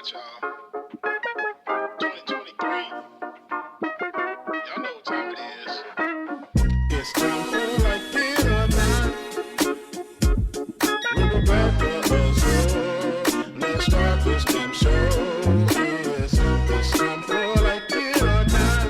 not, y'all. 2023. Y'all know what time it is. It's time for Like It or Not. With Rebecca Azor. Let's start this damn show. Yes, it's time for Like It or Not.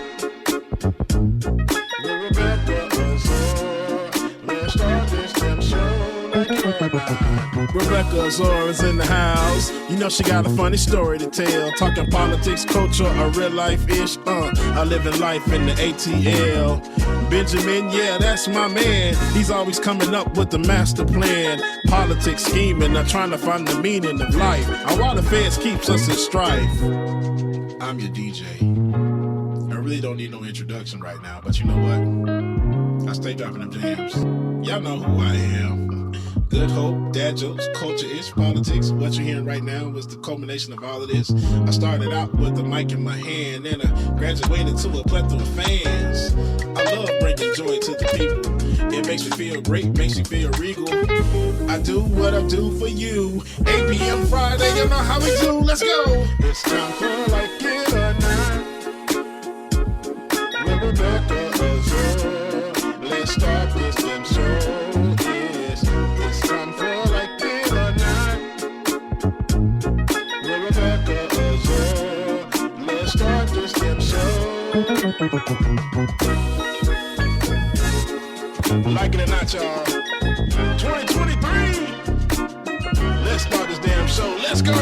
With Rebecca Azor. Let's start this damn show. Like It or Not. Rebecca Azor is in the house. You know she got a funny story to tell. Talking politics, culture, or real life-ish. I live in life in the ATL. Benjamin, yeah, that's my man. He's always coming up with the master plan. Politics scheming, not trying to find the meaning of life. And while the feds keeps us in strife. I'm your DJ. I really don't need no introduction right now, but you know what? I stay dropping them jams. Y'all know who I am. Good hope, dad jokes, culture-ish, politics. What you're hearing right now was the culmination of all of this. I started out with the mic in my hand, and I graduated to a plethora of fans. I love bringing joy to the people. It makes me feel great, makes me feel regal. I do what I do for you. 8 p.m. Friday, you know how we do. Let's go. It's time for Like It or Not. With Rebecca Azor. Let's start this damn show. It's time for Like It or Not. With Rebecca Azor. Let's start this damn show. Like it or not, y'all. 2023. Let's start this damn show. Let's go.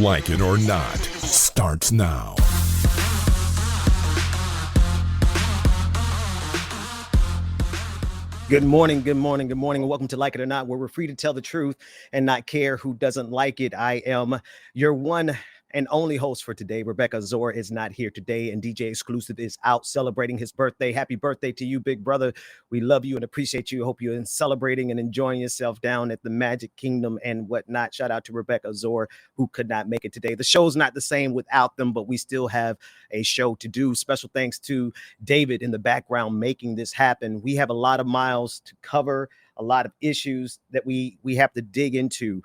Like It or Not starts now. Good morning, good morning, good morning, and welcome to Like It or Not, where we're free to tell the truth and not care who doesn't like it. I am your one and only host for today. Rebecca Azor is not here today, and DJ Exclusive is out celebrating his birthday. Happy birthday to you, big brother. We love you and appreciate you. Hope you're celebrating and enjoying yourself down at the Magic Kingdom and whatnot. Shout out to Rebecca Azor, who could not make it today. The show's not the same without them, but we still have a show to do. Special thanks to David in the background making this happen. We have a lot of miles to cover, a lot of issues that we have to dig into.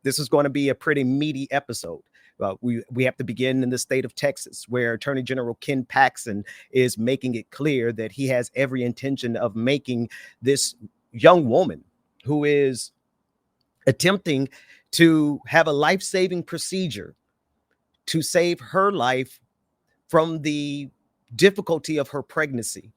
This is going to be a pretty meaty episode. We have to begin in the state of Texas, where Attorney General Ken Paxton is making it clear that he has every intention of making this young woman who is attempting to have a life-saving procedure to save her life from the difficulty of her pregnancy.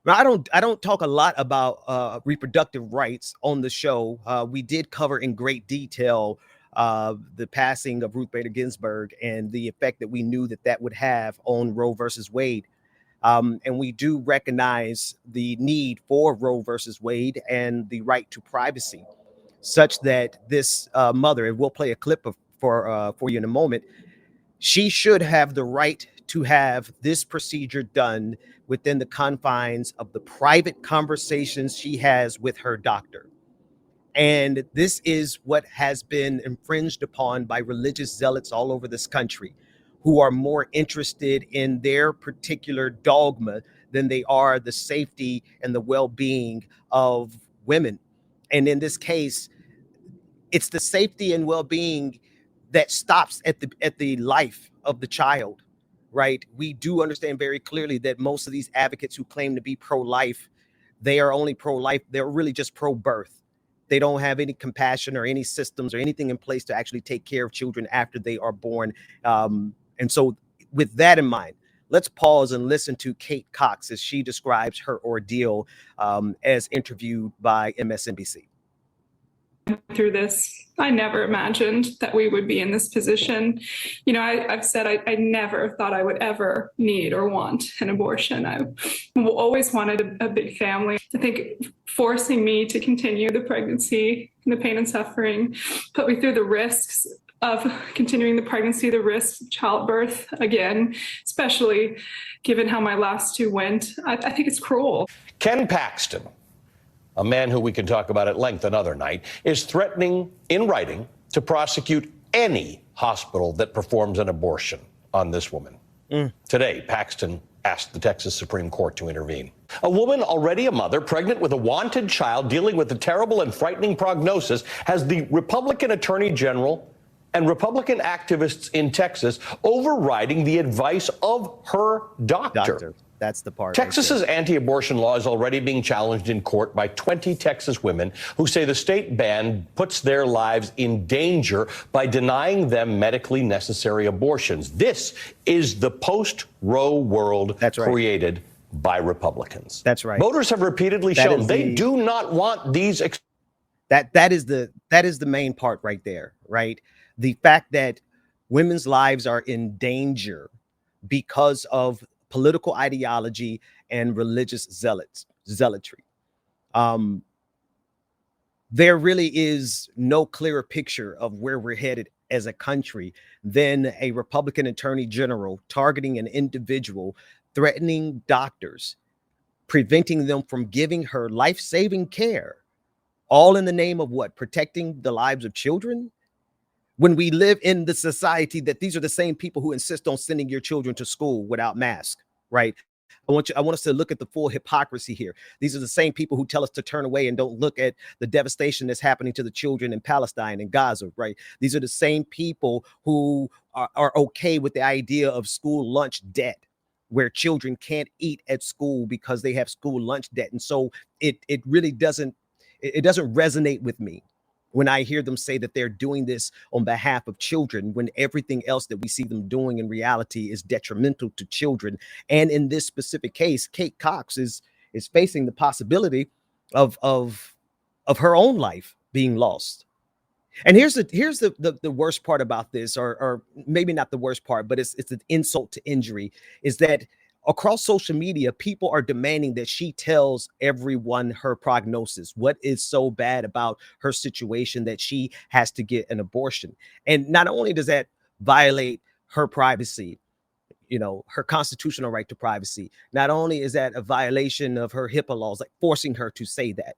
Now, I don't talk a lot about reproductive rights on the show. We did cover in great detail the passing of Ruth Bader Ginsburg and the effect that we knew that would have on Roe versus Wade. And we do recognize the need for Roe versus Wade and the right to privacy, such that this mother, and we'll play a clip for you in a moment, she should have the right to have this procedure done within the confines of the private conversations she has with her doctor. And this is what has been infringed upon by religious zealots all over this country, who are more interested in their particular dogma than they are the safety and the well-being of women. And in this case, it's the safety and well-being that stops at the life of the child, right? We do understand very clearly that most of these advocates who claim to be pro-life, they are only pro-life. They're really just pro-birth. They don't have any compassion or any systems or anything in place to actually take care of children after they are born. And so with that in mind, let's pause and listen to Kate Cox as she describes her ordeal as interviewed by MSNBC. Through this, I never imagined that we would be in this position. You know, I've said I never thought I would ever need or want an abortion. I always wanted a big family. I think forcing me to continue the pregnancy and the pain and suffering put me through the risks of continuing the pregnancy, the risks of childbirth again, especially given how my last two went. I think it's cruel. Ken Paxton, a man who we can talk about at length another night, is threatening in writing to prosecute any hospital that performs an abortion on this woman. Today, Paxton asked the Texas Supreme Court to intervene. A woman, already a mother, pregnant with a wanted child, dealing with a terrible and frightening prognosis, has the Republican Attorney General and Republican activists in Texas overriding the advice of her doctor. That's the part. Texas's anti-abortion law is already being challenged in court by 20 Texas women who say the state ban puts their lives in danger by denying them medically necessary abortions. This is the post-Roe world created by Republicans. That's right. Voters have repeatedly shown they do not want these. That is the main part right there, right? The fact that women's lives are in danger because of political ideology and religious zealotry. There really is no clearer picture of where we're headed as a country than a Republican attorney general targeting an individual, threatening doctors, preventing them from giving her life-saving care, all in the name of what? Protecting the lives of children? When we live in the society that these are the same people who insist on sending your children to school without masks, right? I want us to look at the full hypocrisy here. These are the same people who tell us to turn away and don't look at the devastation that's happening to the children in Palestine and Gaza, right? These are the same people who are okay with the idea of school lunch debt, where children can't eat at school because they have school lunch debt. And so it really doesn't resonate with me when I hear them say that they're doing this on behalf of children, when everything else that we see them doing in reality is detrimental to children. And in this specific case, Kate Cox is facing the possibility of her own life being lost. And here's the worst part about this, or maybe not the worst part, but it's an insult to injury, is that across social media, people are demanding that she tells everyone her prognosis. What is so bad about her situation that she has to get an abortion? And not only does that violate her privacy, her constitutional right to privacy, not only is that a violation of her HIPAA laws, like forcing her to say that,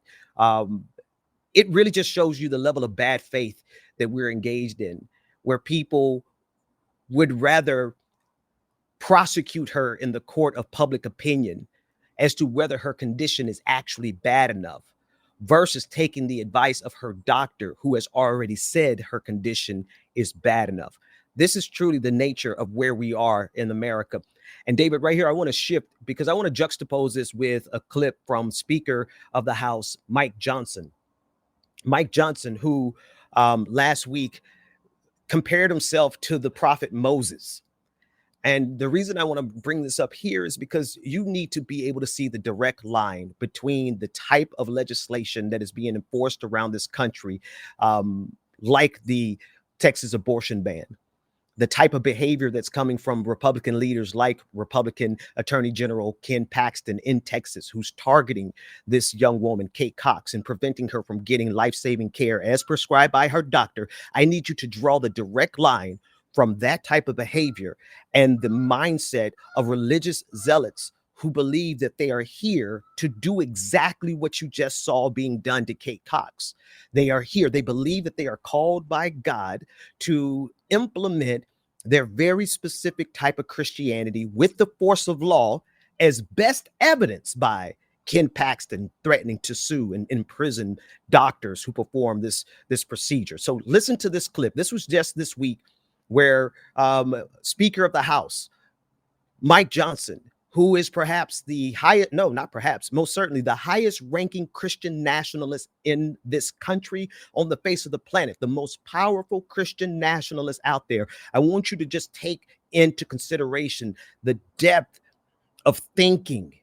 it really just shows you the level of bad faith that we're engaged in, where people would rather prosecute her in the court of public opinion as to whether her condition is actually bad enough versus taking the advice of her doctor, who has already said her condition is bad enough. This is truly the nature of where we are in America. And David, right here, I want to shift because I want to juxtapose this with a clip from Speaker of the House, Mike Johnson. Mike Johnson, who last week compared himself to the prophet Moses. And the reason I want to bring this up here is because you need to be able to see the direct line between the type of legislation that is being enforced around this country, like the Texas abortion ban, the type of behavior that's coming from Republican leaders like Republican Attorney General Ken Paxton in Texas, who's targeting this young woman, Kate Cox, and preventing her from getting life-saving care as prescribed by her doctor. I need you to draw the direct line from that type of behavior and the mindset of religious zealots who believe that they are here to do exactly what you just saw being done to Kate Cox. They are here. They believe that they are called by God to implement their very specific type of Christianity with the force of law, as best evidenced by Ken Paxton threatening to sue and imprison doctors who perform this procedure. So listen to this clip. This was just this week, where Speaker of the House, Mike Johnson, who is perhaps the highest, no, not perhaps, most certainly the highest ranking Christian nationalist in this country on the face of the planet, the most powerful Christian nationalist out there. I want you to just take into consideration the depth of thinking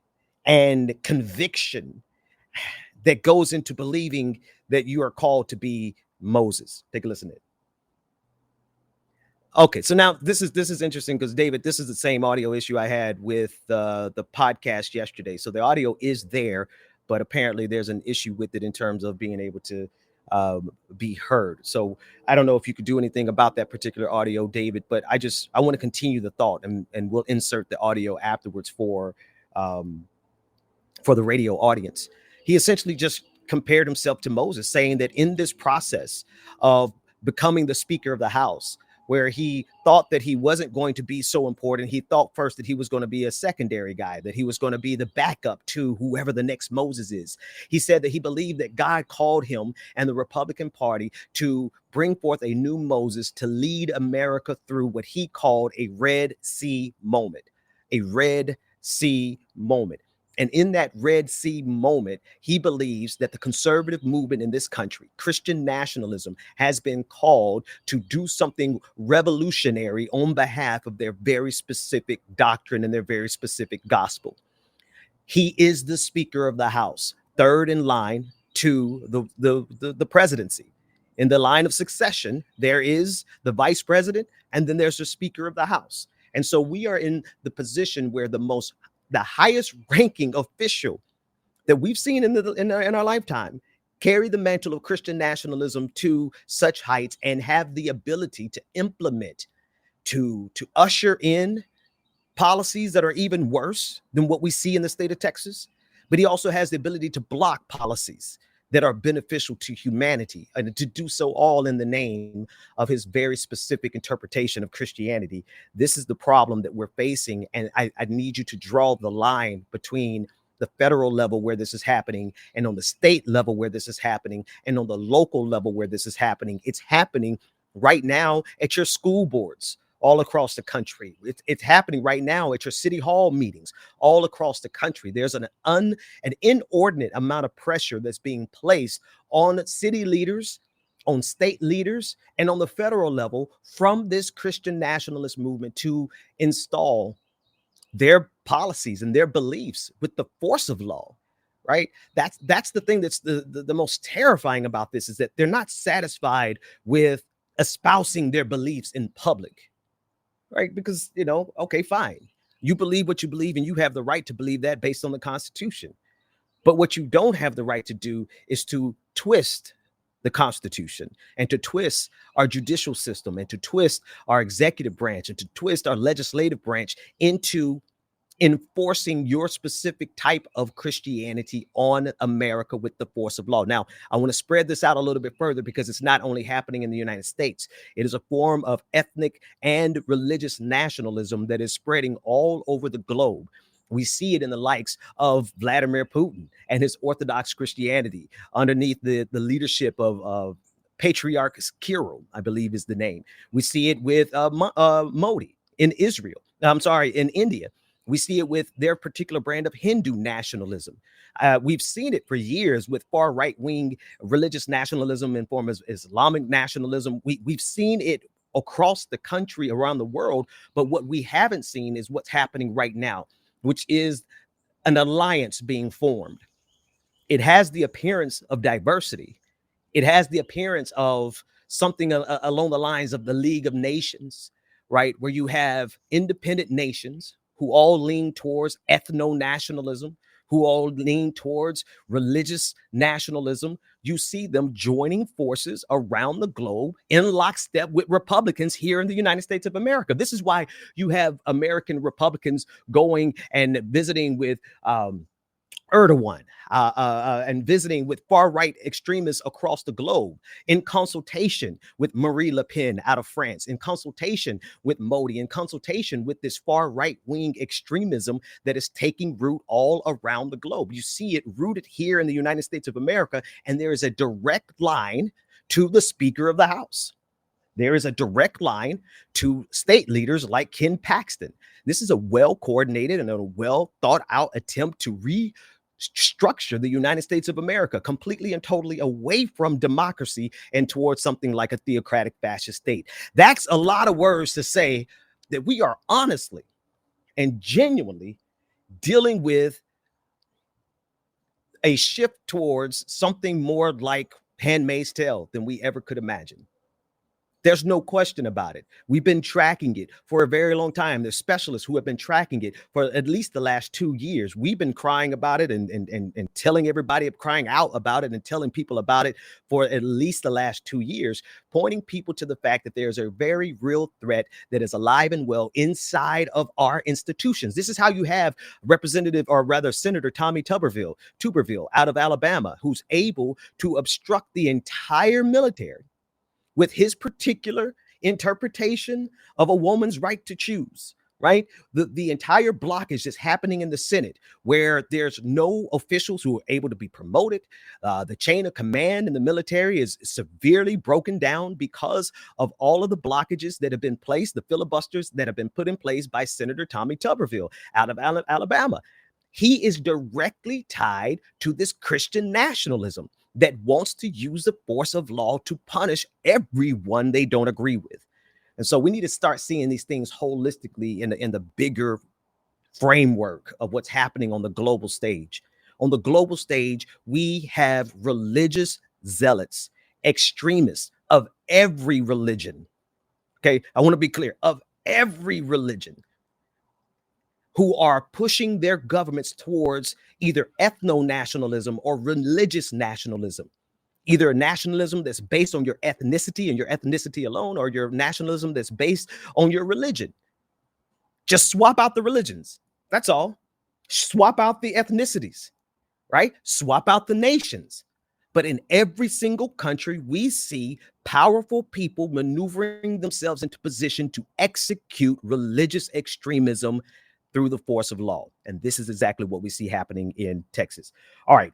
and conviction that goes into believing that you are called to be Moses. Take a listen to it. Okay, so now this is interesting because, David, this is the same audio issue I had with the podcast yesterday. So the audio is there, but apparently there's an issue with it in terms of being able to be heard. So I don't know if you could do anything about that particular audio, David, but I want to continue the thought, and we'll insert the audio afterwards for the radio audience. He essentially just compared himself to Moses, saying that in this process of becoming the Speaker of the House, where he thought that he wasn't going to be so important. He thought first that he was going to be a secondary guy, that he was going to be the backup to whoever the next Moses is. He said that he believed that God called him and the Republican Party to bring forth a new Moses to lead America through what he called a Red Sea moment, a Red Sea moment. And in that Red Sea moment, he believes that the conservative movement in this country, Christian nationalism, has been called to do something revolutionary on behalf of their very specific doctrine and their very specific gospel. He is the Speaker of the House, third in line to the presidency. In the line of succession, there is the vice president, and then there's the Speaker of the House. And so we are in the position where the highest ranking official that we've seen in our lifetime carry the mantle of Christian nationalism to such heights and have the ability to implement, to usher in policies that are even worse than what we see in the state of Texas. But he also has the ability to block policies that are beneficial to humanity, and to do so all in the name of his very specific interpretation of Christianity. This is the problem that we're facing. And I need you to draw the line between the federal level where this is happening and on the state level where this is happening and on the local level where this is happening. It's happening right now at your school boards all across the country. It's happening right now at your city hall meetings all across the country. There's an inordinate amount of pressure that's being placed on city leaders, on state leaders, and on the federal level from this Christian nationalist movement to install their policies and their beliefs with the force of law. Right? That's the thing that's the most terrifying about this, is that they're not satisfied with espousing their beliefs in public. Right? Because, okay, fine. You believe what you believe, and you have the right to believe that based on the Constitution. But what you don't have the right to do is to twist the Constitution and to twist our judicial system and to twist our executive branch and to twist our legislative branch into enforcing your specific type of Christianity on America with the force of law. Now, I want to spread this out a little bit further, because it's not only happening in the United States. It is a form of ethnic and religious nationalism that is spreading all over the globe. We see it in the likes of Vladimir Putin and his Orthodox Christianity underneath the leadership of Patriarch Kirill, I believe is the name. We see it with Modi in Israel. In India. We see it with their particular brand of Hindu nationalism. We've seen it for years with far right-wing religious nationalism in form of Islamic nationalism. We've seen it across the country, around the world. But what we haven't seen is what's happening right now, which is an alliance being formed. It has the appearance of diversity. It has the appearance of something along the lines of the League of Nations, right? Where you have independent nations who all lean towards ethno-nationalism, who all lean towards religious nationalism. You see them joining forces around the globe in lockstep with Republicans here in the United States of America. This is why you have American Republicans going and visiting with Erdogan and visiting with far-right extremists across the globe, in consultation with Marine Le Pen out of France, in consultation with Modi, in consultation with this far-right-wing extremism that is taking root all around the globe. You see it rooted here in the United States of America, and there is a direct line to the Speaker of the House. There is a direct line to state leaders like Ken Paxton. This is a well-coordinated and a well-thought-out attempt to restructure the United States of America completely and totally away from democracy and towards something like a theocratic fascist state. That's a lot of words to say that we are honestly and genuinely dealing with a shift towards something more like Handmaid's Tale than we ever could imagine. There's no question about it. We've been tracking it for a very long time. There's specialists who have been tracking it for at least the last 2 years. We've been crying about it and telling everybody, crying out about it and telling people about it for at least the last 2 years, pointing people to the fact that there's a very real threat that is alive and well inside of our institutions. This is how you have Senator Tommy Tuberville out of Alabama, who's able to obstruct the entire military with his particular interpretation of a woman's right to choose, right? The entire block is just happening in the Senate, where there's no officials who are able to be promoted. The chain of command in the military is severely broken down because of all of the blockages that have been placed, the filibusters that have been put in place by Senator Tommy Tuberville out of Alabama. He is directly tied to this Christian nationalism that wants to use the force of law to punish everyone they don't agree with. And so we need to start seeing these things holistically in the bigger framework of what's happening on the global stage. On the global stage, we have religious zealots, extremists of every religion. Okay, I want to be clear, of every religion, who are pushing their governments towards either ethno-nationalism or religious nationalism. Either a nationalism that's based on your ethnicity and your ethnicity alone, or your nationalism that's based on your religion. Just swap out the religions. That's all. Swap out the ethnicities, right? Swap out the nations. But in every single country, we see powerful people maneuvering themselves into position to execute religious extremism through the force of law. And this is exactly what we see happening in Texas. All right.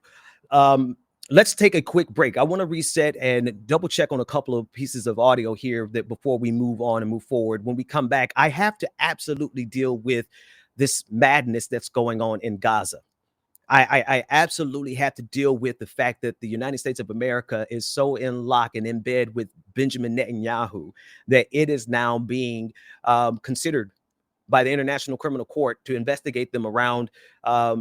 Let's take a quick break. I want to reset and double check on a couple of pieces of audio here that before we move on and move forward. When we come back, I have to absolutely deal with this madness that's going on in Gaza. I absolutely have to deal with the fact that the United States of America is so in lock and in bed with Benjamin Netanyahu that it is now being considered by the International Criminal Court to investigate them around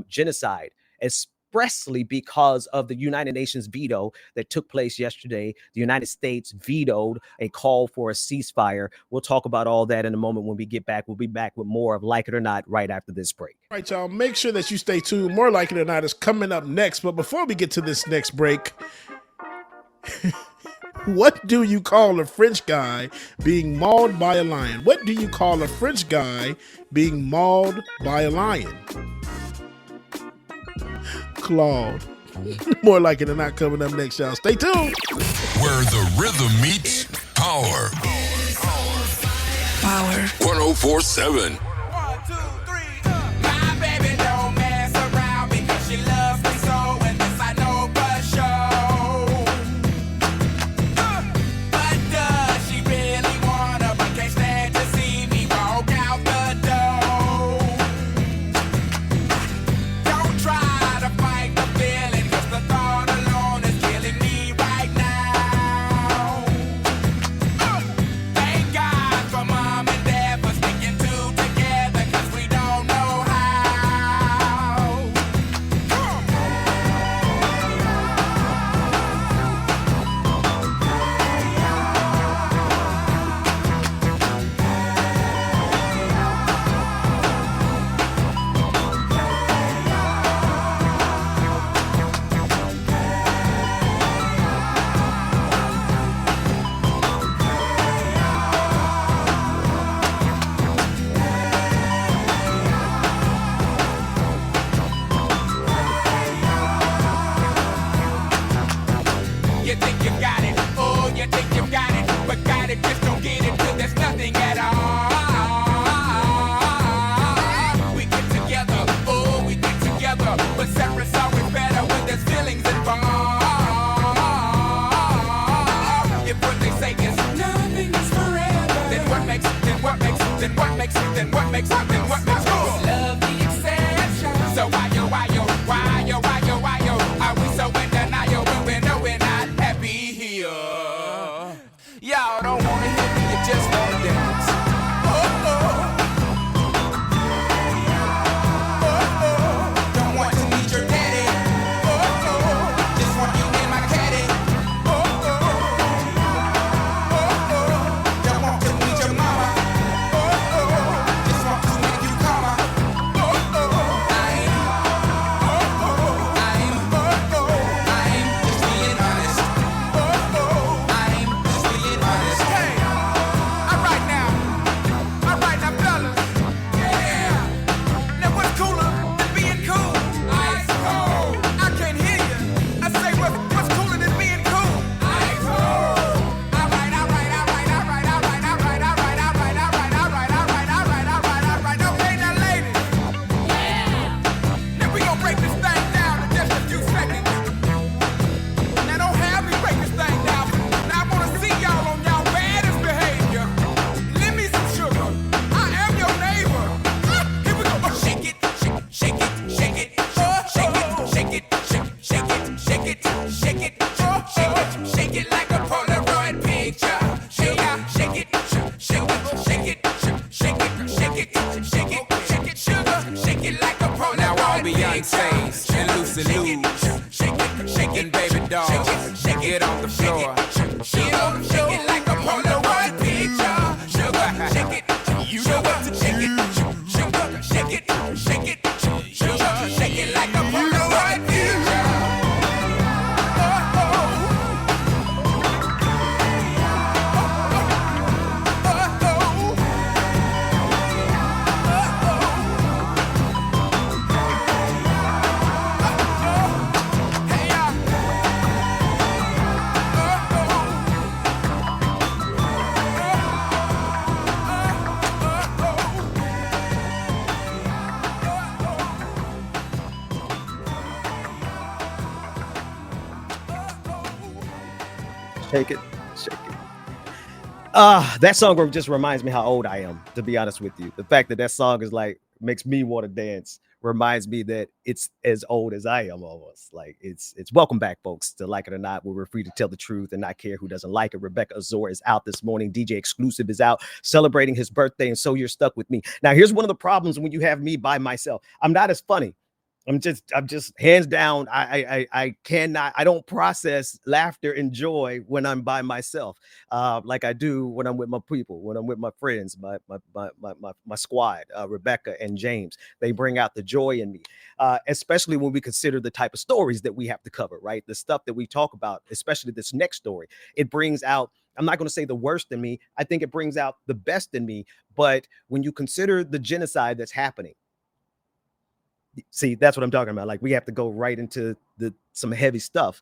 genocide, expressly because of the United Nations veto that took place yesterday. The United States vetoed a call for a ceasefire. We'll talk about all that in a moment when we get back. We'll be back with more of Like It or Not right after this break. All right, y'all, make sure that you stay tuned. More Like It or Not is coming up next. But before we get to this next break, what do you call a French guy being mauled by a lion? What do you call a French guy being mauled by a lion? Claude. More Like It or Not coming up next, y'all. Stay tuned. Where the rhythm meets power. Power 1047. My baby don't mess around because she loves me so, and this I know for sure. But does she really wanna, but can't stand to see me walk out the door? Don't try to fight the feeling, 'cause the thought alone is killing me right now. Thank God for mom and dad for sticking two together, 'cause we don't know how. You think you got it, oh, you think you got it, but got it, just don't get it till there's nothing at all. We get together, oh, we get together, but separate's always better when there's feelings involved. If what they say is nothing is forever, then what makes love the exception? So why are we so in denial when we know we're not happy here? Y'all don't wanna hear me, you just wanna dance. Don't want to meet your daddy. Just want you in my caddy. Don't want to meet your mama. Just want to make you call and baby doll. Get on the floor. Get on the floor. Shake it like a Polaroid picture. Sugar, shake it. You know what to shake it. Sugar, shake it. Shake it. Sugar, shake it like a Polaroid picture. Shake it, shake it. That song just reminds me how old I am, to be honest with you. The fact that that song is like, makes me want to dance reminds me that it's as old as I am almost. Like it's welcome back, folks, to Like It or Not, where we're free to tell the truth and not care who doesn't like it. Rebecca Azor is out this morning. DJ Exclusive is out celebrating his birthday. And so you're stuck with me. Now, here's one of the problems when you have me by myself. I'm not as funny. I'm just hands down. I don't process laughter and joy when I'm by myself, like I do when I'm with my people, when I'm with my friends, my squad, Rebecca and James. They bring out the joy in me, especially when we consider the type of stories that we have to cover, right? The stuff that we talk about, especially this next story, it brings out, I'm not going to say the worst in me. I think it brings out the best in me. But when you consider the genocide that's happening, see, that's what I'm talking about. Like, we have to go right into some heavy stuff.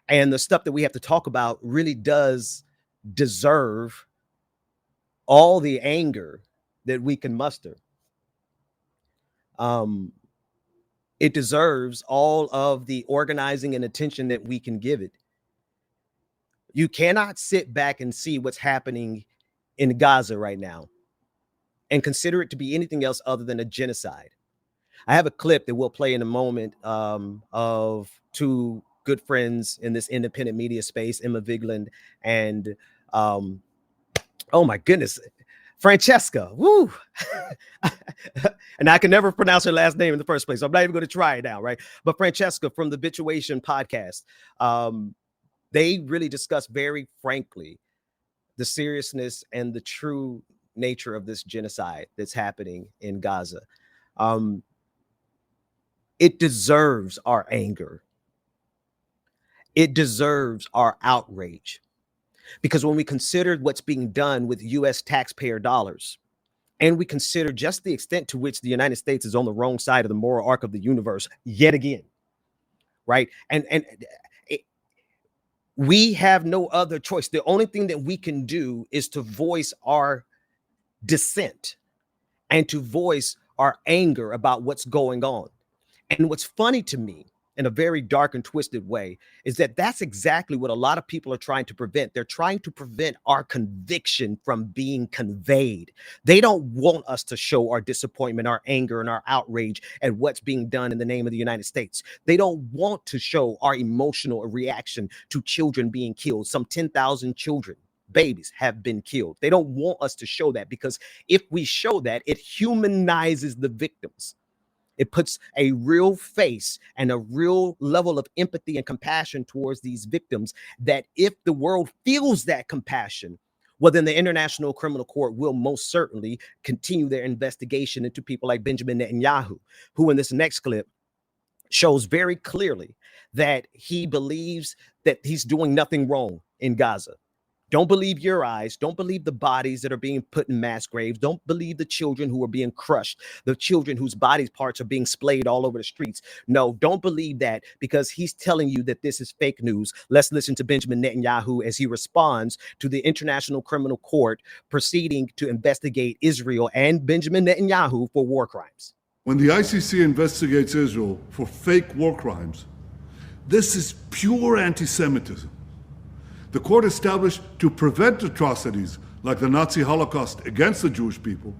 And the stuff that we have to talk about really does deserve all the anger that we can muster. It deserves all of the organizing and attention that we can give it. You cannot sit back and see what's happening in Gaza right now and consider it to be anything else other than a genocide. I have a clip that we'll play in a moment of two good friends in this independent media space, Emma Vigeland and, oh my goodness, Francesca. Woo! And I can never pronounce her last name in the first place, so I'm not even going to try it now, right? But Francesca from the Bituation podcast, they really discuss very frankly the seriousness and the true nature of this genocide that's happening in Gaza. It deserves our anger. It deserves our outrage. Because when we consider what's being done with U.S. taxpayer dollars, and we consider just the extent to which the United States is on the wrong side of the moral arc of the universe yet again, right? And we have no other choice. The only thing that we can do is to voice our dissent and to voice our anger about what's going on. And what's funny to me, in a very dark and twisted way, is that that's exactly what a lot of people are trying to prevent. They're trying to prevent our conviction from being conveyed. They don't want us to show our disappointment, our anger, and our outrage at what's being done in the name of the United States. They don't want to show our emotional reaction to children being killed. Some 10,000 children, babies, have been killed. They don't want us to show that, because if we show that, it humanizes the victims. It puts a real face and a real level of empathy and compassion towards these victims, that if the world feels that compassion, well, then the International Criminal Court will most certainly continue their investigation into people like Benjamin Netanyahu, who in this next clip shows very clearly that he believes that he's doing nothing wrong in Gaza. Don't believe your eyes. Don't believe the bodies that are being put in mass graves. Don't believe the children who are being crushed, the children whose body parts are being splayed all over the streets. No, don't believe that, because he's telling you that this is fake news. Let's listen to Benjamin Netanyahu as he responds to the International Criminal Court proceeding to investigate Israel and Benjamin Netanyahu for war crimes. When the ICC investigates Israel for fake war crimes, this is pure anti-Semitism. The court established to prevent atrocities like the Nazi Holocaust against the Jewish people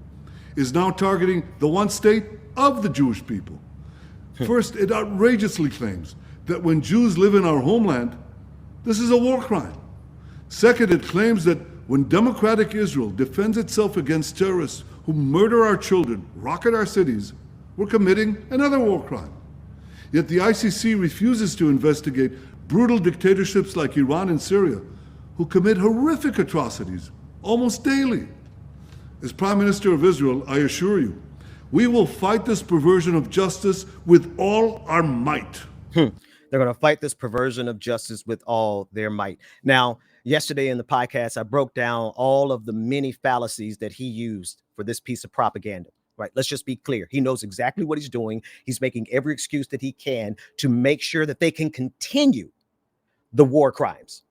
is now targeting the one state of the Jewish people. First, it outrageously claims that when Jews live in our homeland, this is a war crime. Second, it claims that when democratic Israel defends itself against terrorists who murder our children, rocket our cities, we're committing another war crime. Yet the ICC refuses to investigate brutal dictatorships like Iran and Syria, who commit horrific atrocities almost daily. As Prime Minister of Israel, I assure you, we will fight this perversion of justice with all our might. They're going to fight this perversion of justice with all their might. Now, yesterday in the podcast, I broke down all of the many fallacies that he used for this piece of propaganda. Right. Let's just be clear. He knows exactly what he's doing. He's making every excuse that he can to make sure that they can continue the war crimes.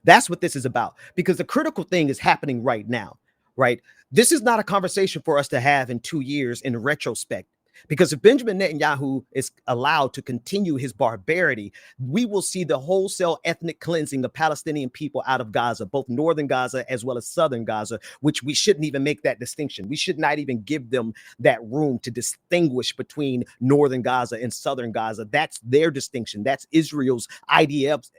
That's what this is about, because the critical thing is happening right now. Right. This is not a conversation for us to have in 2 years in retrospect, because if Benjamin Netanyahu is allowed to continue his barbarity, we will see the wholesale ethnic cleansing of Palestinian people out of Gaza, both northern Gaza as well as southern Gaza, which we shouldn't even make that distinction. We should not even give them that room to distinguish between northern Gaza and southern Gaza. That's their distinction. That's Israel's IDF's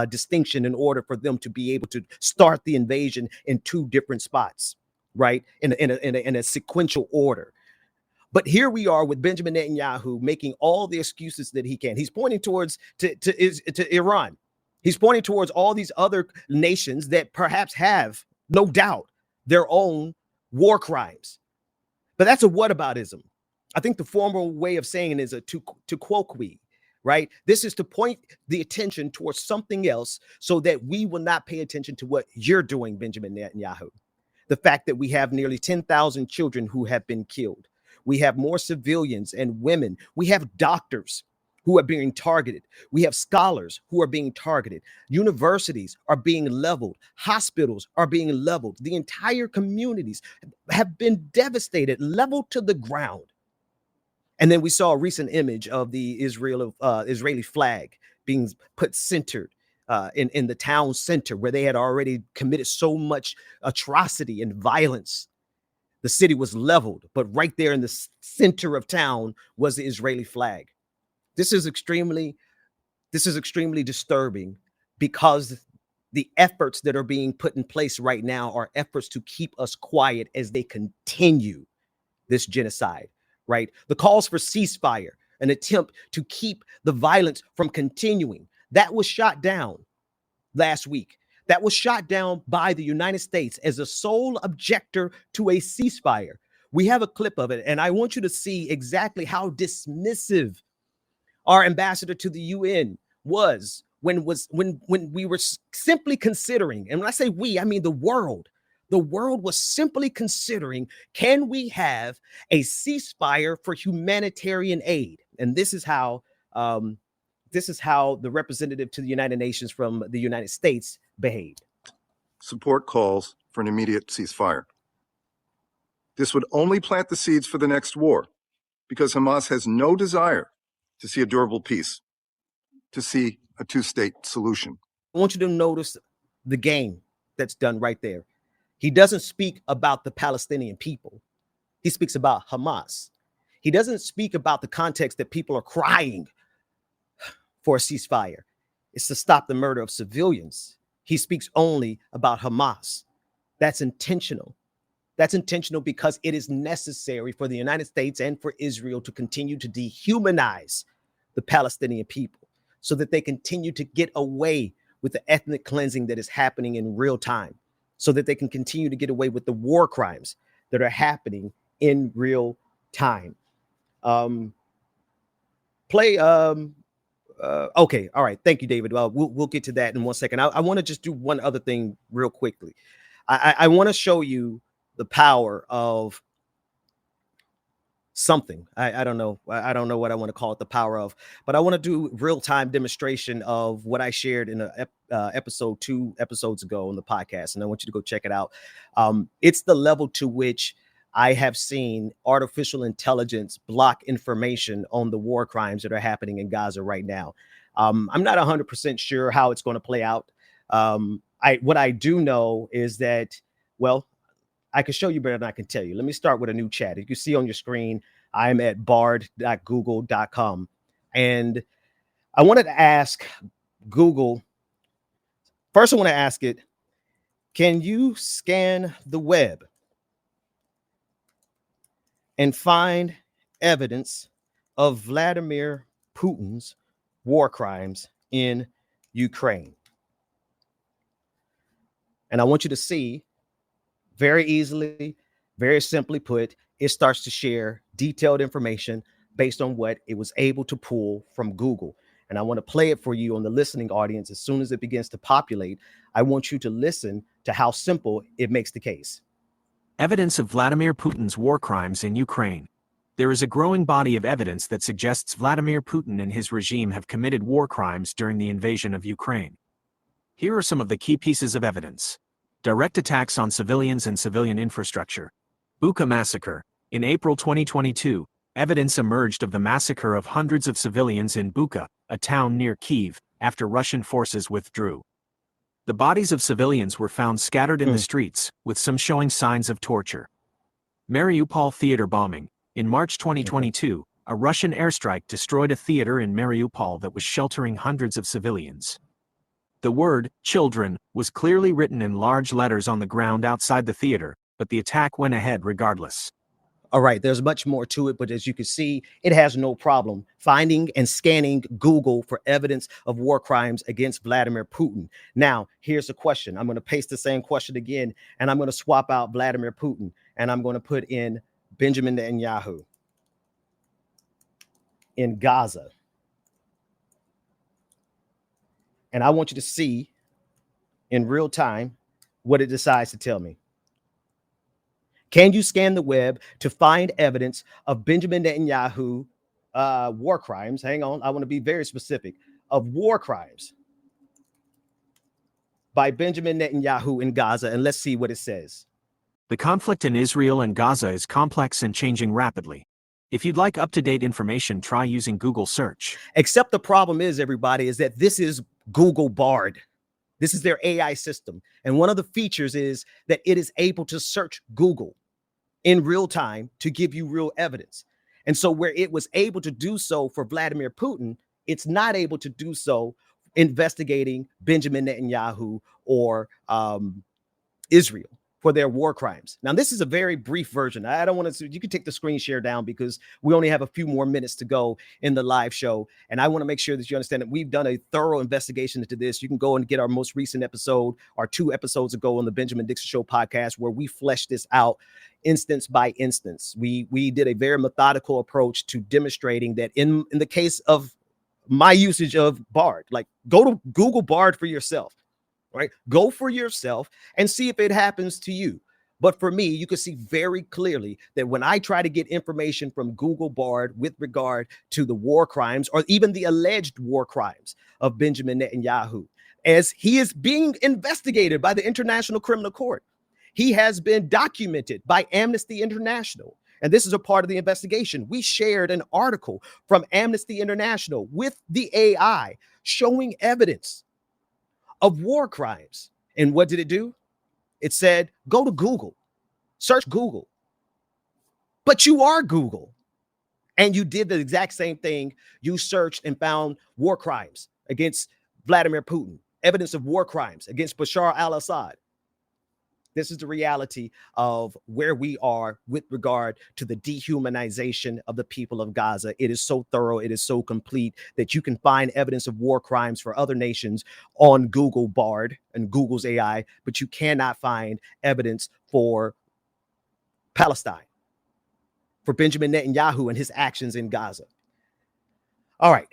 distinction in order for them to be able to start the invasion in 2 different spots, right? In a sequential order. But here we are with Benjamin Netanyahu making all the excuses that he can. He's pointing towards to Iran. He's pointing towards all these other nations that perhaps have, no doubt, their own war crimes. But that's a whataboutism. I think the formal way of saying it is a to quoque, right? This is to point the attention towards something else so that we will not pay attention to what you're doing, Benjamin Netanyahu. The fact that we have nearly 10,000 children who have been killed. We have more civilians and women. We have doctors who are being targeted. We have scholars who are being targeted. Universities are being leveled. Hospitals are being leveled. The entire communities have been devastated, leveled to the ground. And then we saw a recent image of the Israeli flag being put centered in the town center, where they had already committed so much atrocity and violence. The city was leveled, but right there in the center of town was the Israeli flag. This is extremely disturbing, because the efforts that are being put in place right now are efforts to keep us quiet as they continue this genocide, right? The calls for ceasefire, an attempt to keep the violence from continuing, that was shot down last week. That was shot down by the United States as a sole objector to a ceasefire. We have a clip of it, and I want you to see exactly how dismissive our ambassador to the UN was when we were simply considering, and when I say we, I mean the world was simply considering, can we have a ceasefire for humanitarian aid? And this is how the representative to the United Nations from the United States behaved. Support calls for an immediate ceasefire. This would only plant the seeds for the next war, because Hamas has no desire to see a durable peace, to see a 2-state solution. I want you to notice the game that's done right there. He doesn't speak about the Palestinian people. He speaks about Hamas. He doesn't speak about the context that people are crying for a ceasefire. It's to stop the murder of civilians. He speaks only about Hamas. That's intentional. That's intentional because it is necessary for the United States and for Israel to continue to dehumanize the Palestinian people so that they continue to get away with the ethnic cleansing that is happening in real time, so that they can continue to get away with the war crimes that are happening in real time. Okay. All right. Thank you, David. We'll get to that in 1 second. I want to just do one other thing real quickly. I want to show you the power of something. I don't know. I don't know what I want to call it the power of, but I want to do real-time demonstration of what I shared in episode 2 episodes ago on the podcast. And I want you to go check it out. It's the level to which I have seen artificial intelligence block information on the war crimes that are happening in Gaza right now. I'm not 100% sure how it's going to play out. What I do know is that, well, I can show you better than I can tell you. Let me start with a new chat. You can see on your screen, I'm at bard.google.com. And I wanted to ask Google, first I want to ask it, can you scan the web and find evidence of Vladimir Putin's war crimes in Ukraine. And I want you to see very easily, very simply put, it starts to share detailed information based on what it was able to pull from Google. And I want to play it for you on the listening audience. As soon as it begins to populate, I want you to listen to how simple it makes the case. Evidence of Vladimir Putin's war crimes in Ukraine. There is a growing body of evidence that suggests Vladimir Putin and his regime have committed war crimes during the invasion of Ukraine. Here are some of the key pieces of evidence. Direct attacks on civilians and civilian infrastructure. Bucha massacre. In April 2022, evidence emerged of the massacre of hundreds of civilians in Bucha, a town near Kyiv, after Russian forces withdrew. The bodies of civilians were found scattered in the streets, with some showing signs of torture. Mariupol theater bombing. In March 2022, a Russian airstrike destroyed a theater in Mariupol that was sheltering hundreds of civilians. The word, children, was clearly written in large letters on the ground outside the theater, but the attack went ahead regardless. All right, there's much more to it, but as you can see, it has no problem finding and scanning Google for evidence of war crimes against Vladimir Putin. Now, here's a question. I'm going to paste the same question again, and I'm going to swap out Vladimir Putin, and I'm going to put in Benjamin Netanyahu in Gaza. And I want you to see in real time what it decides to tell me. Can you scan the web to find evidence of Benjamin Netanyahu war crimes? Hang on, I want to be very specific. Of war crimes by Benjamin Netanyahu in Gaza, and let's see what it says. The conflict in Israel and Gaza is complex and changing rapidly. If you'd like up-to-date information, try using Google search. Except the problem is, everybody, is that this is Google Bard. This is their AI system. And one of the features is that it is able to search Google in real time to give you real evidence. And so where it was able to do so for Vladimir Putin, it's not able to do so investigating Benjamin Netanyahu or Israel for their war crimes. Now, this is a very brief version. I don't want to, you can take the screen share down because we only have a few more minutes to go in the live show. And I want to make sure that you understand that we've done a thorough investigation into this. You can go and get our most recent episode, our 2 episodes ago on the Benjamin Dixon Show podcast, where we fleshed this out instance by instance. We did a very methodical approach to demonstrating that in the case of my usage of Bard, like go to Google Bard for yourself. Right? Go for yourself and see if it happens to you. But for me, you can see very clearly that when I try to get information from Google Bard with regard to the war crimes or even the alleged war crimes of Benjamin Netanyahu, as he is being investigated by the International Criminal Court, he has been documented by Amnesty International. And this is a part of the investigation. We shared an article from Amnesty International with the AI showing evidence of war crimes. And what did it do? It said, go to Google, search Google. But you are Google. And you did the exact same thing. You searched and found war crimes against Vladimir Putin, evidence of war crimes against Bashar al-Assad. This is the reality of where we are with regard to the dehumanization of the people of Gaza. It is so thorough, it is so complete that you can find evidence of war crimes for other nations on Google Bard and Google's AI, but you cannot find evidence for Palestine, for Benjamin Netanyahu and his actions in Gaza. All right.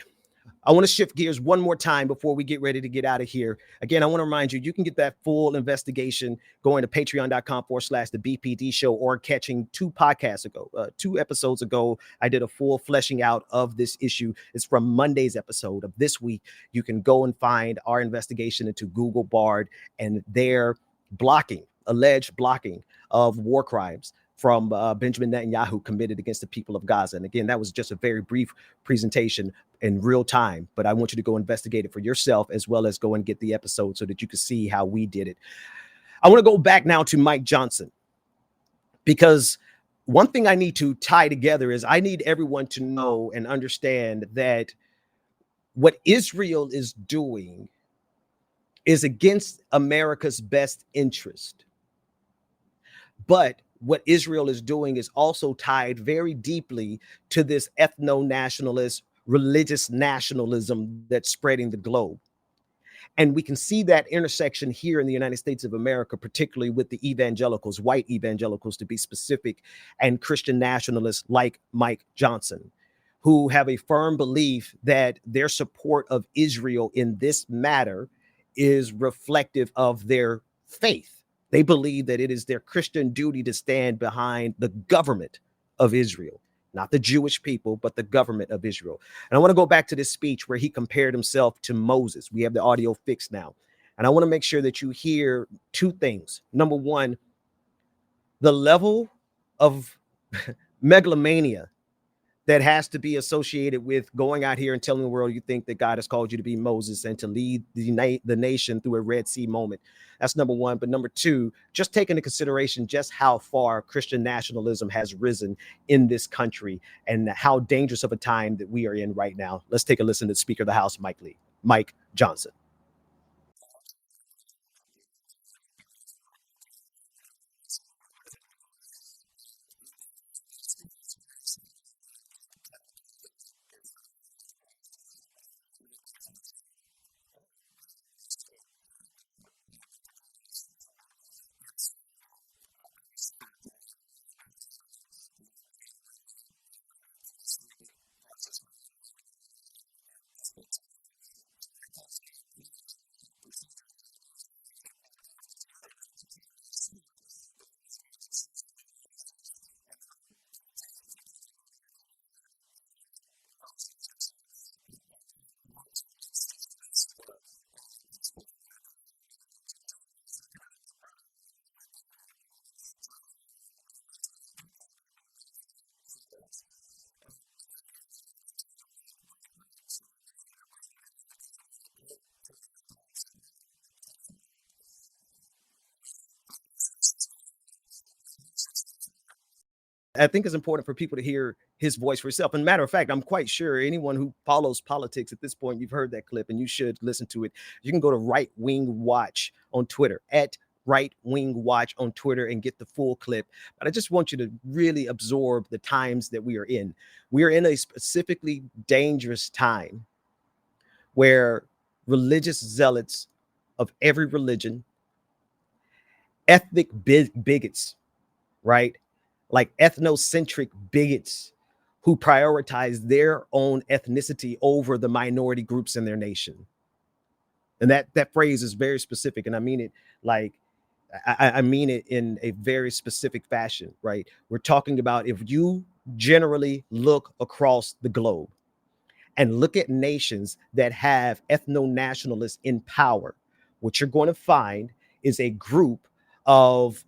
I want to shift gears one more time before we get ready to get out of here. Again, I want to remind you, you can get that full investigation going to patreon.com/the BPD show or catching 2 podcasts ago, 2 episodes ago. I did a full fleshing out of this issue. It's from Monday's episode of this week. You can go and find our investigation into Google Bard and their alleged blocking of war crimes from Benjamin Netanyahu committed against the people of Gaza. And again, that was just a very brief presentation in real time, but I want you to go investigate it for yourself as well as go and get the episode so that you can see how we did it. I want to go back now to Mike Johnson, because one thing I need to tie together is I need everyone to know and understand that what Israel is doing is against America's best interest. But what Israel is doing is also tied very deeply to this ethno-nationalist religious nationalism that's spreading the globe. And we can see that intersection here in the United States of America, particularly with the evangelicals, white evangelicals to be specific, and Christian nationalists like Mike Johnson, who have a firm belief that their support of Israel in this matter is reflective of their faith. They believe that it is their Christian duty to stand behind the government of Israel, not the Jewish people, but the government of Israel. And I want to go back to this speech where he compared himself to Moses. We have the audio fixed now. And I want to make sure that you hear two things. Number one, the level of megalomania that has to be associated with going out here and telling the world you think that God has called you to be Moses and to lead the nation through a Red Sea moment. That's number one. But number two, just take into consideration just how far Christian nationalism has risen in this country and how dangerous of a time that we are in right now. Let's take a listen to Speaker of the House, Mike Johnson. I think it's important for people to hear his voice for himself. And matter of fact, I'm quite sure anyone who follows politics at this point, you've heard that clip and you should listen to it. You can go to Right Wing Watch on Twitter, at Right Wing Watch on Twitter, and get the full clip. But I just want you to really absorb the times that we are in. We are in a specifically dangerous time where religious zealots of every religion, ethnic bigots, right? Like ethnocentric bigots who prioritize their own ethnicity over the minority groups in their nation. And that phrase is very specific. And I mean it like, I mean it in a very specific fashion, right? We're talking about if you generally look across the globe and look at nations that have ethno-nationalists in power, what you're going to find is a group of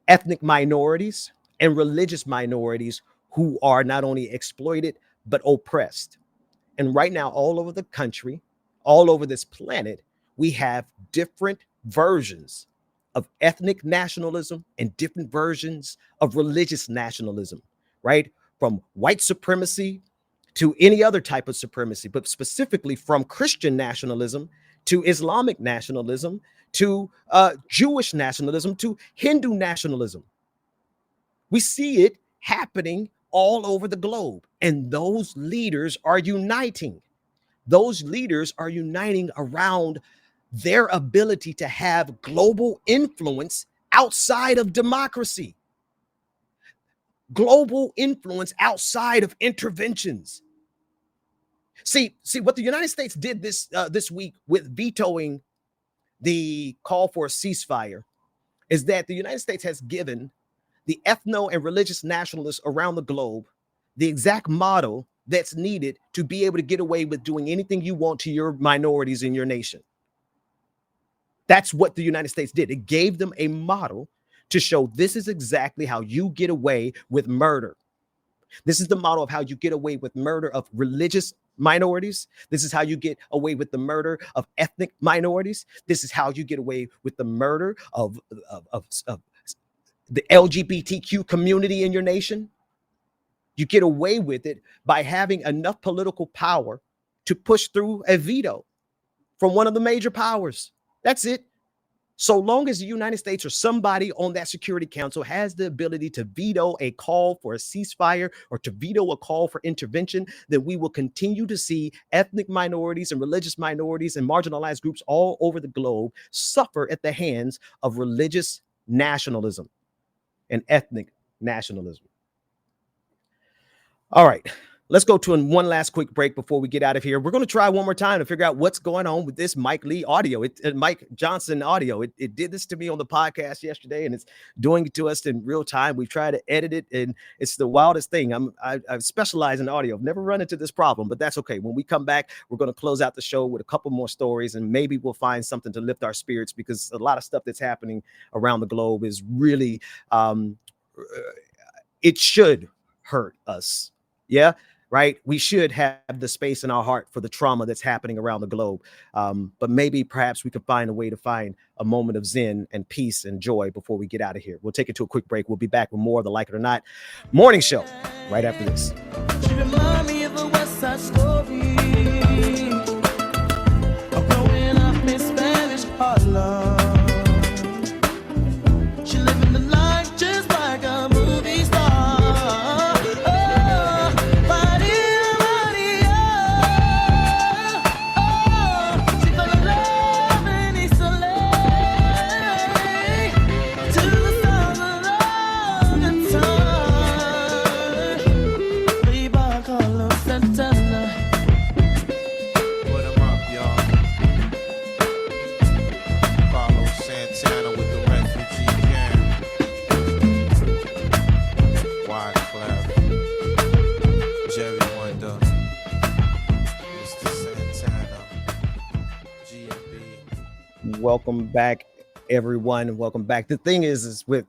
ethnic minorities and religious minorities who are not only exploited, but oppressed. And right now, all over the country, all over this planet, we have different versions of ethnic nationalism and different versions of religious nationalism, right? From white supremacy to any other type of supremacy, but specifically from Christian nationalism to Islamic nationalism to Jewish nationalism to Hindu nationalism. We see it happening all over the globe, and those leaders are uniting. Those leaders are uniting around their ability to have global influence outside of democracy, global influence outside of interventions. See what the United States did this week with vetoing the call for a ceasefire is that the United States has given the ethno and religious nationalists around the globe the exact model that's needed to be able to get away with doing anything you want to your minorities in your nation. That's what the United States did. It gave them a model to show this is exactly how you get away with murder. This is the model of how you get away with murder of religious minorities. This is how you get away with the murder of ethnic minorities. This is how you get away with the murder of the LGBTQ community in your nation. You get away with it by having enough political power to push through a veto from one of the major powers. That's it. So long as the United States or somebody on that Security Council has the ability to veto a call for a ceasefire or to veto a call for intervention, then we will continue to see ethnic minorities and religious minorities and marginalized groups all over the globe suffer at the hands of religious nationalism and ethnic nationalism. All right. Let's go to one last quick break before we get out of here. We're going to try one more time to figure out what's going on with this Mike Lee audio, Mike Johnson audio. It did this to me on the podcast yesterday, and it's doing it to us in real time. We try to edit it, and it's the wildest thing. I specialize in audio. I've never run into this problem, but that's okay. When we come back, we're going to close out the show with a couple more stories, and maybe we'll find something to lift our spirits, because a lot of stuff that's happening around the globe is really, it should hurt us. Yeah. Right. We should have the space in our heart for the trauma that's happening around the globe. But maybe perhaps we could find a way to find a moment of zen and peace and joy before we get out of here. We'll take it to a quick break. We'll be back with more of the Like It or Not morning show right after this. She remind me of a West Side Story. Growing up in Spanish Harlem. She living the life just like a movie star. Welcome back, everyone. Welcome back. The thing is with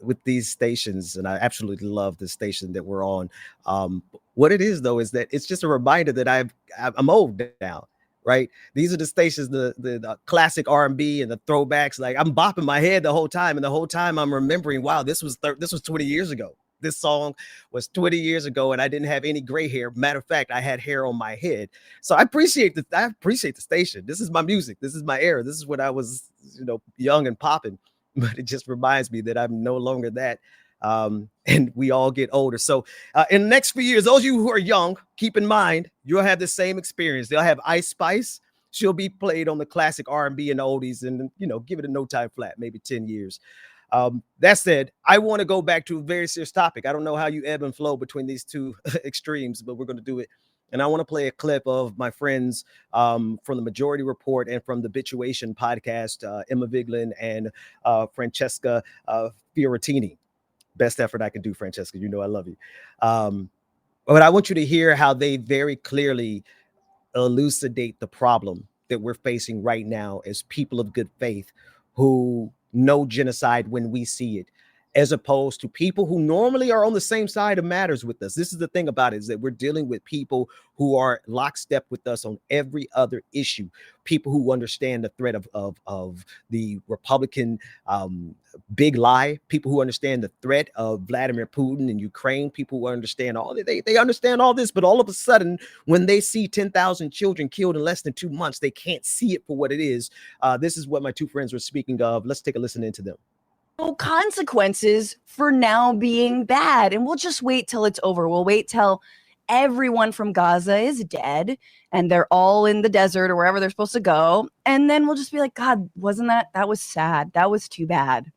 with these stations, and I absolutely love the station that we're on. What it is, though, is that it's just a reminder that I'm old now, right? These are the stations, the classic R&B and the throwbacks. Like, I'm bopping my head the whole time, and the whole time I'm remembering, wow, this was 20 years ago. This song was 20 years ago, and I didn't have any gray hair. Matter of fact, I had hair on my head. So I appreciate the station. This is my music. This is my era. This is when I was, young and popping. But it just reminds me that I'm no longer that. And we all get older. So in the next few years, those of you who are young, keep in mind, you'll have the same experience. They'll have Ice Spice. She'll be played on the classic R&B and oldies, and, give it a no time flat, maybe 10 years. That said, I want to go back to a very serious topic. I don't know how you ebb and flow between these two extremes, but we're going to do it. And I want to play a clip of my friends from the Majority Report and from the Bituation podcast, Emma Vigeland and Francesca Fiorentini. Best effort I can do, Francesca. You know I love you. But I want you to hear how they very clearly elucidate the problem that we're facing right now as people of good faith who know genocide when we see it, as opposed to people who normally are on the same side of matters with us. This is the thing about it, is that we're dealing with people who are lockstep with us on every other issue, people who understand the threat of the Republican big lie, people who understand the threat of Vladimir Putin in Ukraine, people who understand they understand all this, but all of a sudden, when they see 10,000 children killed in less than 2 months, they can't see it for what it is. This is what my two friends were speaking of. Let's take a listen into them. No consequences for now being bad, and we'll just wait till it's over. We'll wait till everyone from Gaza is dead and they're all in the desert or wherever they're supposed to go, and then we'll just be like, God, wasn't that was sad, that was too bad.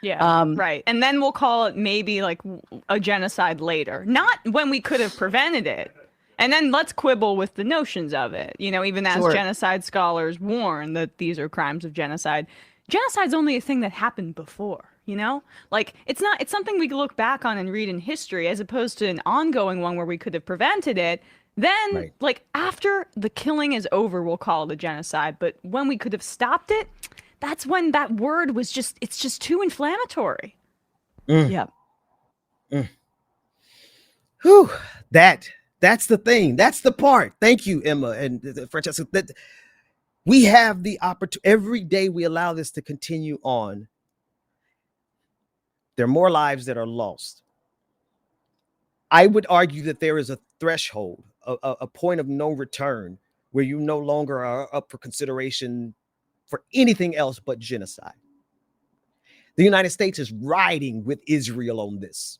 Yeah, right. And then we'll call it maybe like a genocide later, not when we could have prevented it. And then let's quibble with the notions of it, even as genocide scholars warn that these are crimes of genocide. Genocide's only a thing that happened before, like it's something we can look back on and read in history, as opposed to an ongoing one where we could have prevented it. Then like after the killing is over, we'll call it a genocide. But when we could have stopped it, that's when that word was it's just too inflammatory. Yeah. Whew. That's the thing. That's the part. Thank you, Emma and Francesca. We have the opportunity every day we allow this to continue on. There are more lives that are lost. I would argue that there is a threshold, a point of no return, where you no longer are up for consideration for anything else but genocide. The United States is riding with Israel on this.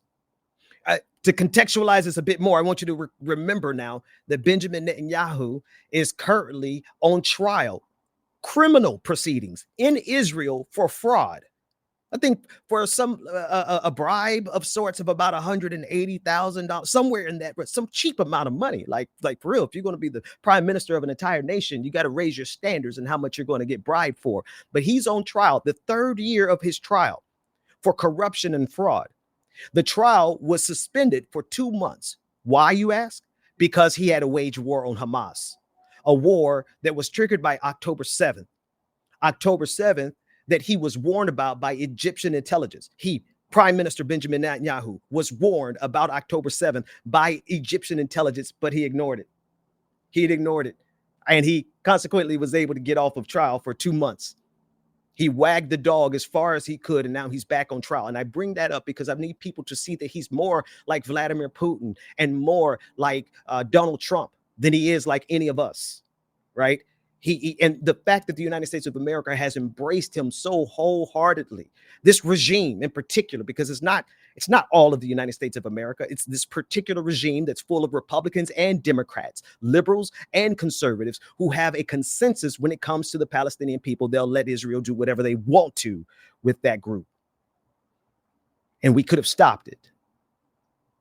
To contextualize this a bit more, I want you to remember now that Benjamin Netanyahu is currently on trial, criminal proceedings in Israel for fraud. I think for some a bribe of sorts of about $180,000, somewhere in that, but some cheap amount of money. Like for real, if you're going to be the prime minister of an entire nation, you got to raise your standards and how much you're going to get bribed for. But he's on trial, the third year of his trial for corruption and fraud. The trial was suspended for 2 months. Why, you ask? Because he had to wage war on Hamas, a war that was triggered by October 7th. October 7th, that he was warned about by Egyptian intelligence. Prime Minister Benjamin Netanyahu, was warned about October 7th by Egyptian intelligence, but he ignored it. He ignored it. And he consequently was able to get off of trial for 2 months. He wagged the dog as far as he could, and now he's back on trial. And I bring that up because I need people to see that he's more like Vladimir Putin and more like Donald Trump than he is like any of us, right? And the fact that the United States of America has embraced him so wholeheartedly, this regime in particular, because it's not all of the United States of America. It's this particular regime that's full of Republicans and Democrats, liberals and conservatives who have a consensus when it comes to the Palestinian people. They'll let Israel do whatever they want to with that group. And we could have stopped it.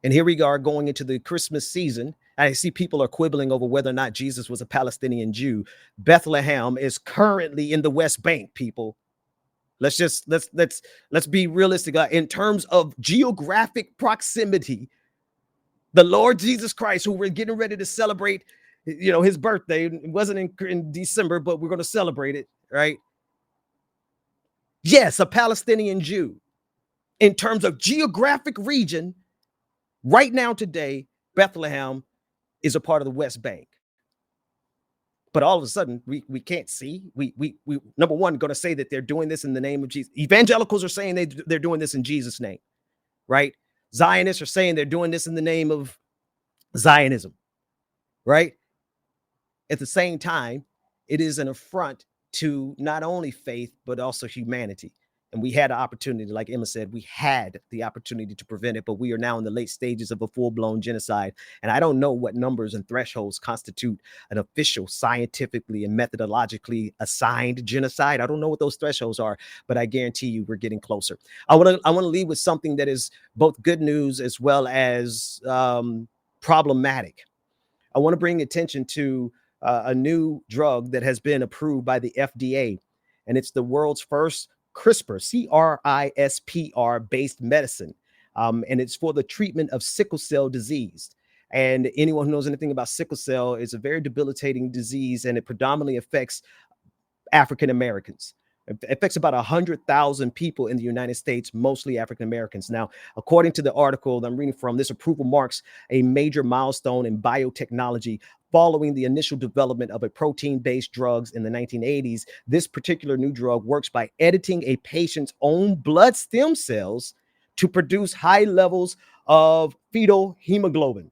And here we are going into the Christmas season. I see people are quibbling over whether or not Jesus was a Palestinian Jew. Bethlehem is currently in the West Bank, people. Let's be realistic. In terms of geographic proximity, the Lord Jesus Christ, who we're getting ready to celebrate, his birthday, it wasn't in December, but we're going to celebrate it, right? Yes, a Palestinian Jew. In terms of geographic region, right now today, Bethlehem is a part of the West Bank. But all of a sudden, we can't see. We number one, going to say that they're doing this in the name of Jesus. Evangelicals are saying they're doing this in Jesus' name, right? Zionists are saying they're doing this in the name of Zionism, right? At the same time, it is an affront to not only faith, but also humanity. And we had an opportunity, like Emma said, we had the opportunity to prevent it, but we are now in the late stages of a full-blown genocide. And I don't know what numbers and thresholds constitute an official, scientifically and methodologically assigned genocide. I don't know what those thresholds are, but I guarantee you we're getting closer. I want to leave with something that is both good news as well as problematic. I want to bring attention to a new drug that has been approved by the FDA, and it's the world's first CRISPR, C-R-I-S-P-R based medicine. And it's for the treatment of sickle cell disease. And anyone who knows anything about sickle cell, is a very debilitating disease, and it predominantly affects African Americans. It affects about 100,000 people in the United States, mostly African Americans. Now, according to the article that I'm reading from, this approval marks a major milestone in biotechnology. Following the initial development of a protein-based drugs in the 1980s, this particular new drug works by editing a patient's own blood stem cells to produce high levels of fetal hemoglobin,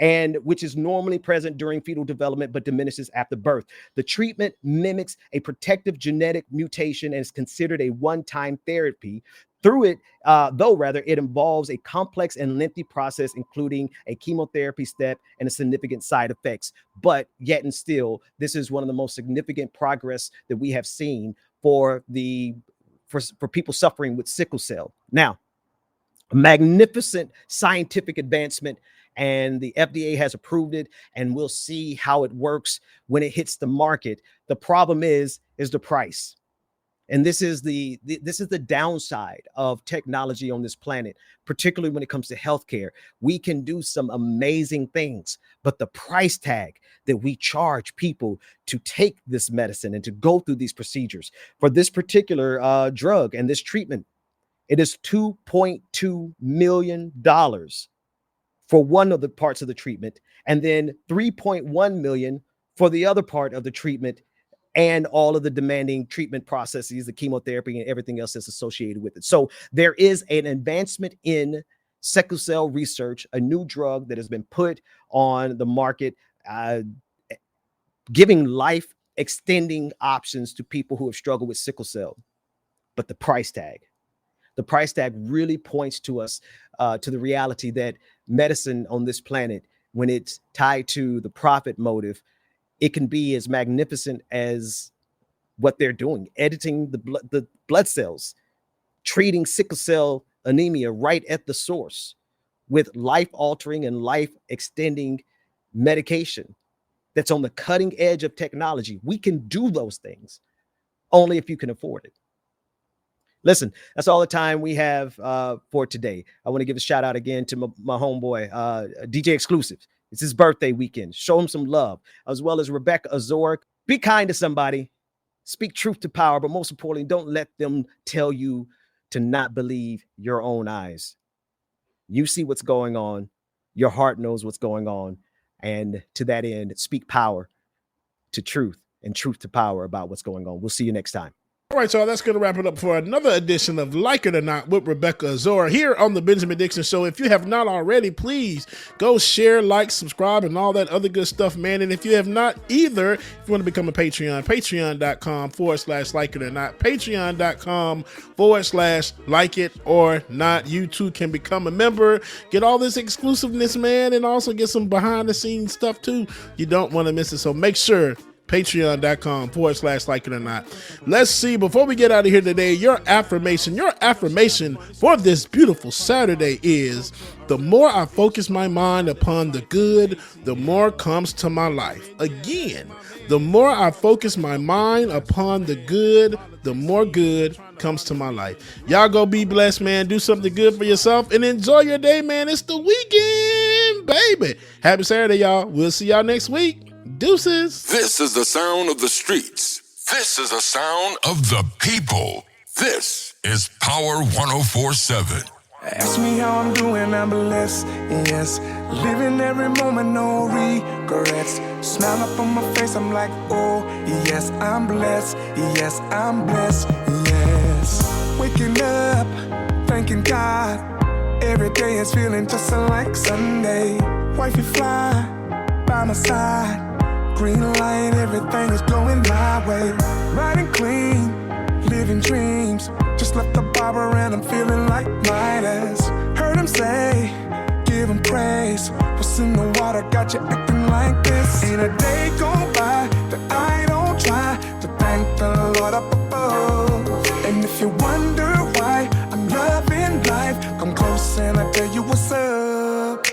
and which is normally present during fetal development but diminishes after birth. The treatment mimics a protective genetic mutation and is considered a one-time therapy. Through it, it involves a complex and lengthy process, including a chemotherapy step and a significant side effects. But yet and still, this is one of the most significant progress that we have seen for people suffering with sickle cell. Now, a magnificent scientific advancement, and the FDA has approved it, and we'll see how it works when it hits the market. The problem is the price. And this is the downside of technology on this planet, particularly when it comes to healthcare. We can do some amazing things, but the price tag that we charge people to take this medicine and to go through these procedures for this particular drug and this treatment, it is $2.2 million for one of the parts of the treatment, and then $3.1 million for the other part of the treatment, and all of the demanding treatment processes, the chemotherapy and everything else that's associated with it. So there is an advancement in sickle cell research, a new drug that has been put on the market, giving life extending options to people who have struggled with sickle cell. But the price tag really points to us, to the reality that medicine on this planet, when it's tied to the profit motive, it can be as magnificent as what they're doing, editing the blood cells, treating sickle cell anemia right at the source with life-altering and life-extending medication that's on the cutting edge of technology. We can do those things only if you can afford it. Listen, that's all the time we have for today. I want to give a shout out again to my homeboy, DJ Exclusive. It's his birthday weekend. Show him some love, as well as Rebecca Azor. Be kind to somebody. Speak truth to power, but most importantly, don't let them tell you to not believe your own eyes. You see what's going on. Your heart knows what's going on. And to that end, speak power to truth and truth to power about what's going on. We'll see you next time. All right, so that's going to wrap it up for another edition of Like It or Not with Rebecca Azor here on the Benjamin Dixon Show. If you have not already, please go share, like, subscribe, and all that other good stuff, man. And if you have not either, if you want to become a Patreon, patreon.com/like it or not, patreon.com/like it or not. You too can become a member, get all this exclusiveness, man, and also get some behind the scenes stuff too. You don't want to miss it. So make sure patreon.com/like it or not. Let's see, before we get out of here today, your affirmation for this beautiful Saturday is: the more I focus my mind upon the good, the more comes to my life. Again, the more I focus my mind upon the good, the more good comes to my life. Y'all go be blessed, man. Do something good for yourself and enjoy your day, man. It's the weekend, baby. Happy Saturday, y'all. We'll see y'all next week. Deuces. This is the sound of the streets. This is the sound of the people. This is Power 104.7. Ask me how I'm doing, I'm blessed, yes. Living every moment, no regrets. Smile up on my face, I'm like, oh, yes, I'm blessed, yes, I'm blessed, yes. Waking up, thanking God. Every day is feeling just like Sunday. Wifey fly by my side. Green light, everything is going my way. Riding clean, living dreams. Just left the barber and I'm feeling like Midas. Heard him say, give him praise. What's in the water got you acting like this? Ain't a day go by that I don't try to thank the Lord up above. And if you wonder why I'm loving life, come close and I'll tell you what's up.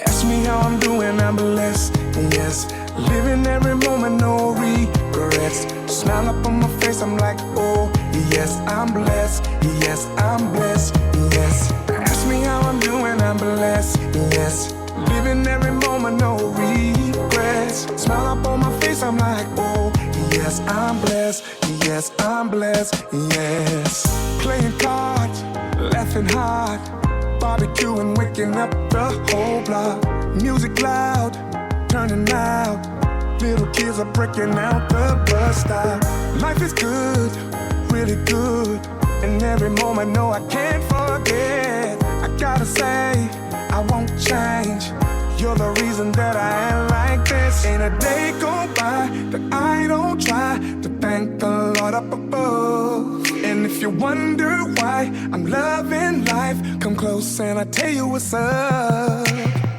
Ask me how I'm doing, I'm blessed, yes. Living every moment, no regrets. Smile up on my face, I'm like, oh, yes, I'm blessed, yes, I'm blessed, yes. Ask me how I'm doing, I'm blessed, yes. Living every moment, no regrets. Smile up on my face, I'm like, oh, yes, I'm blessed, yes, I'm blessed, yes. Playing cards, laughing hard, barbecuing, waking up the whole block. Music loud, turning out. Little kids are breaking out the bus stop. Life is good, really good. And every moment, no, I can't forget. I gotta say, I won't change. You're the reason that I am like this. Ain't a day go by that I don't try to thank the Lord up above. And if you wonder why I'm loving life, come close and I'll tell you what's up.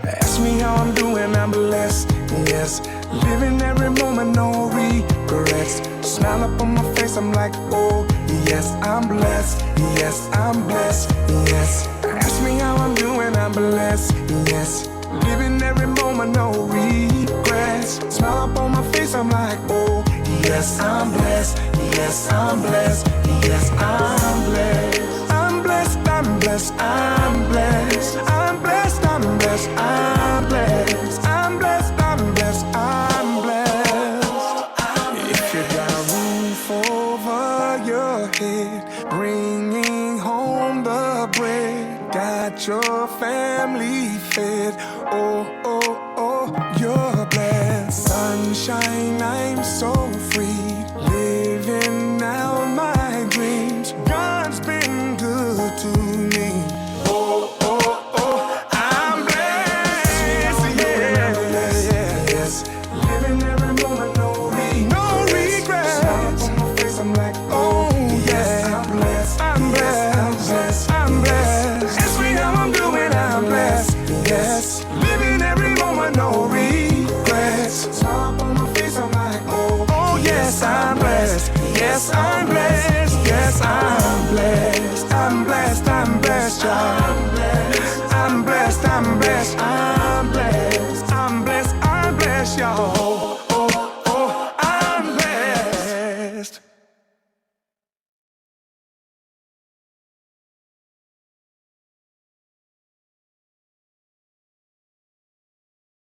Ask me how I'm doing, I'm blessed, yes. Living every moment, no regrets. Smile up on my face, I'm like, oh, yes, I'm blessed, yes, I'm blessed, yes. Ask me how I'm doing, I'm blessed, yes. Living every moment, no regrets. Smile up on my face, I'm like, oh, yes, I'm blessed, yes, I'm blessed, yes, I'm blessed. I'm blessed, I'm blessed, I'm blessed. I'm blessed, I'm blessed, I'm blessed. I'm blessed, I'm blessed, I'm blessed. If you got a roof over your head, bringing home the bread, got your family fed, oh, oh, oh, you're blessed. Sunshine, I'm so free, living out my dreams. God's been good to me. Oh, oh, oh, I'm blessed. Yes, yes. Living every moment, no regrets. bless y'all.